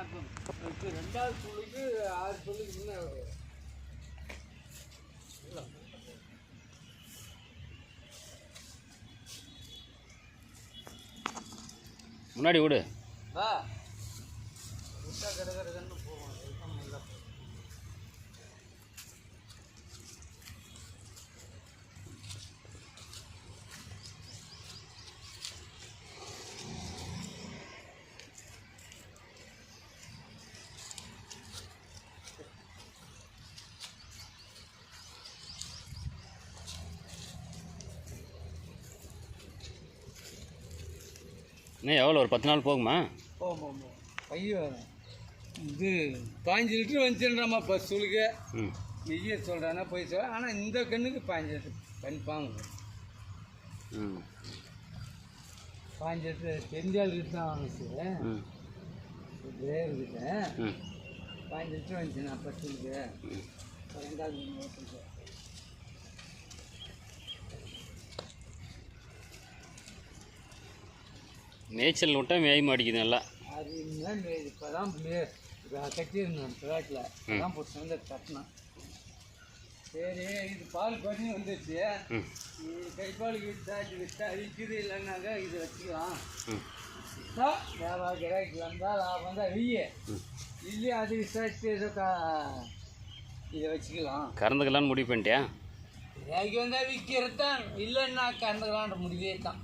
இப்போ ரெண்டாவது ஸ்கூலுக்கு 6 ஸ்கூலுக்கு முன்னே முன்னாடி விடு வா விட்டா கிடக்கிறதுன்னு போவோம். இன்னும் எவ்வளோ ஒரு 10 நாள் போகுமா? போவோம் பையன் இது 15 லிட்டர் வந்துச்சுன்றாமா பஸ் ஸ்கூலுக்கு. நெய்ய சொல்கிறானா போய் சொல்ல. ஆனால் இந்த கண்ணுக்கு 15 லிட்டர் கன்ஃபார்ம். 15 லிட்டர் தெரிஞ்சாளுக்கு தான் வாங்கிச்சு. டிரைவர்கிட்ட 15 லிட்டர் வந்துச்சுண்ணா பஸ் ஸ்கூலுக்கு. 2வது ஓட்டுக்கு மேய்ச்சல் விட்டால் மேய மாட்டேங்குது நல்லா. அது இப்போ தான் கட்டியிருந்தேன் பிளாட்டில் தான் போட்டு வந்து கட்டினேன். சரி இது பால் பண்ணி வந்துடுச்சு. கைப்பாலுக்கு விட்டா விற்கிது இல்லைன்னாக்கா இது வச்சுக்கலாம். வியாபாரம் கிராக்கி வந்தால் லாபம் தான் வெய்ய இல்லையே அது விசாரிச்சு ஏதோ இதை வச்சுக்கலாம். கறந்துக்கலான்னு முடிவு பண்ணிட்டியா? கிராக்கி வந்தால் விற்கிறது தான், இல்லைன்னா கறந்துக்கலான்ற முடிவே தான்.